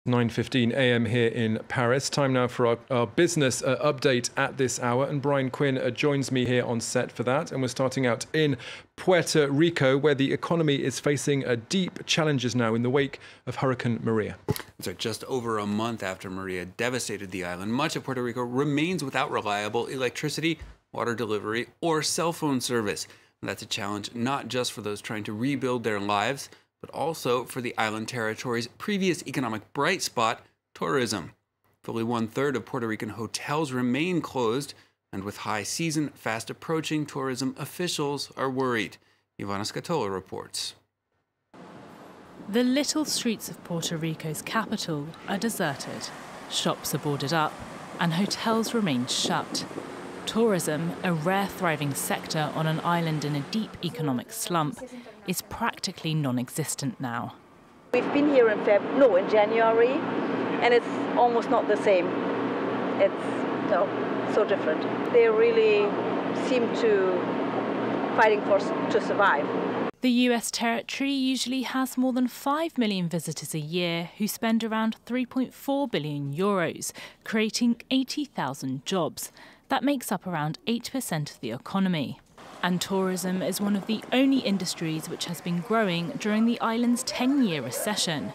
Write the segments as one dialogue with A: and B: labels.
A: 9:15 a.m. here in Paris. Time now for our business update at this hour. And Brian Quinn joins me here on set for that. And we're starting out in Puerto Rico, where the economy is facing deep challenges now in the wake of Hurricane Maria.
B: So just over a month after Maria devastated the island, much of Puerto Rico remains without reliable electricity, water delivery, or cell phone service. And that's a challenge not just for those trying to rebuild their lives, but also for the island territory's previous economic bright spot, tourism. Fully 1/3 of Puerto Rican hotels remain closed, and with high season fast approaching, tourism officials are worried. Ivana Scatola reports.
C: The little streets of Puerto Rico's capital are deserted. Shops are boarded up, and hotels remain shut. Tourism, a rare thriving sector on an island in a deep economic slump, is practically non-existent now.
D: We've been here in January, and it's almost not the same. It's so different. They really seem to fighting to survive.
C: The US territory usually has more than 5 million visitors a year who spend around 3.4 billion euros, creating 80,000 jobs. That makes up around 8% of the economy. And tourism is one of the only industries which has been growing during the island's 10-year recession.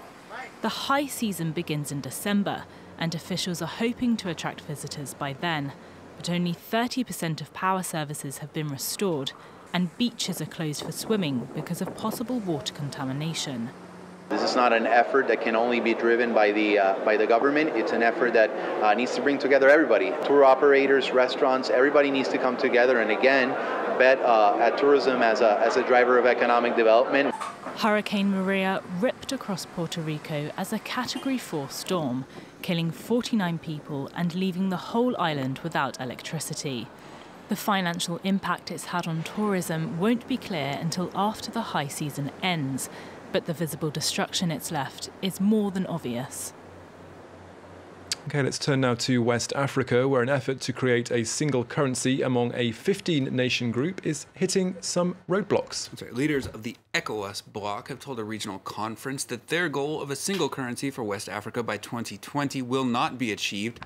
C: The high season begins in December, and officials are hoping to attract visitors by then. But only 30% of power services have been restored, and beaches are closed for swimming because of possible water contamination.
E: This is not an effort that can only be driven by the government. It's an effort that needs to bring together everybody. Tour operators, restaurants, everybody needs to come together and again bet at tourism as a driver of economic development.
C: Hurricane Maria ripped across Puerto Rico as a Category 4 storm, killing 49 people and leaving the whole island without electricity. The financial impact it's had on tourism won't be clear until after the high season ends, but the visible destruction it's left is more than obvious.
A: OK, let's turn now to West Africa, where an effort to create a single currency among a 15-nation group is hitting some roadblocks.
B: That's right. Leaders of the ECOWAS bloc have told a regional conference that their goal of a single currency for West Africa by 2020 will not be achieved.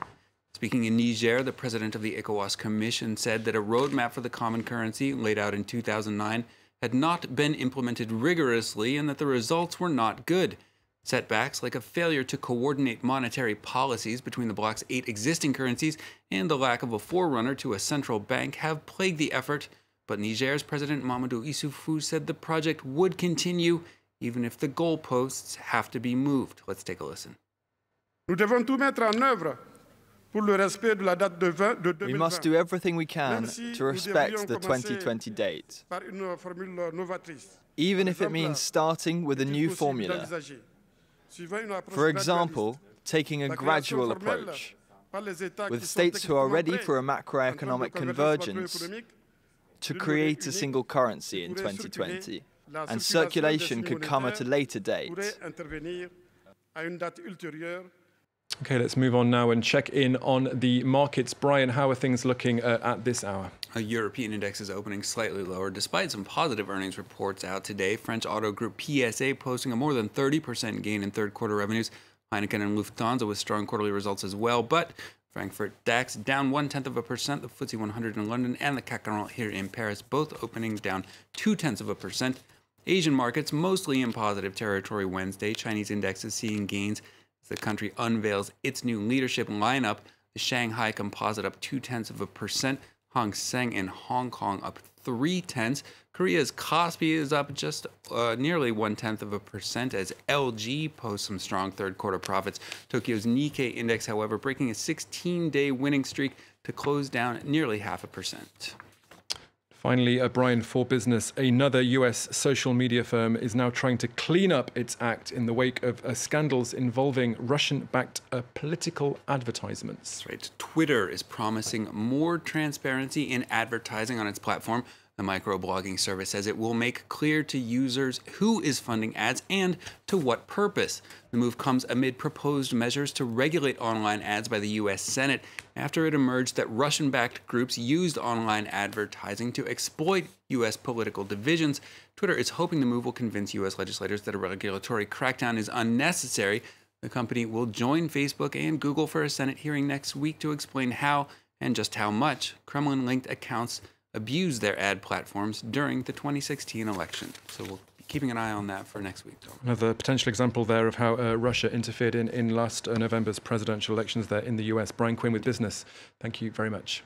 B: Speaking in Niger, the president of the ECOWAS Commission said that a roadmap for the common currency laid out in 2009 had not been implemented rigorously and that the results were not good. Setbacks like a failure to coordinate monetary policies between the bloc's 8 existing currencies and the lack of a forerunner to a central bank have plagued the effort, but Niger's President Mamadou Issoufou said the project would continue even if the goalposts have to be moved. Let's take a listen.
F: Nous devons tout mettre en œuvre.
G: We must do everything we can to respect the 2020 date, even if it means starting with a new formula. For example, taking a gradual approach, with states who are ready for a macroeconomic convergence to create a single currency in 2020, and circulation could come at a later date.
A: OK, let's move on now and check in on the markets. Brian, how are things looking at this hour?
B: European index is opening slightly lower, despite some positive earnings reports out today. French auto group PSA posting a more than 30% gain in third quarter revenues. Heineken and Lufthansa with strong quarterly results as well. But Frankfurt DAX down 0.1%, the FTSE 100 in London and the CAC 40 here in Paris, both opening down 0.2%. Asian markets mostly in positive territory Wednesday. Chinese indexes seeing gains as the country unveils its new leadership lineup. The Shanghai Composite up 0.2%. Hang Seng in Hong Kong up 0.3. Korea's Kospi is up just nearly 0.1% as LG posts some strong third quarter profits. Tokyo's Nikkei index, however, breaking a 16-day winning streak to close down nearly 0.5%.
A: Finally, Brian, for business, another US social media firm is now trying to clean up its act in the wake of scandals involving Russian-backed political advertisements.
B: That's right. Twitter is promising more transparency in advertising on its platform. The microblogging service says it will make clear to users who is funding ads and to what purpose. The move comes amid proposed measures to regulate online ads by the U.S. Senate after it emerged that Russian-backed groups used online advertising to exploit U.S. political divisions. Twitter is hoping the move will convince U.S. legislators that a regulatory crackdown is unnecessary. The company will join Facebook and Google for a Senate hearing next week to explain how and just how much Kremlin-linked accounts abused their ad platforms during the 2016 election. So we'll be keeping an eye on that for next week.
A: Another potential example there of how Russia interfered in last November's presidential elections there in the US. Brian Quinn with Business. Thank you very much.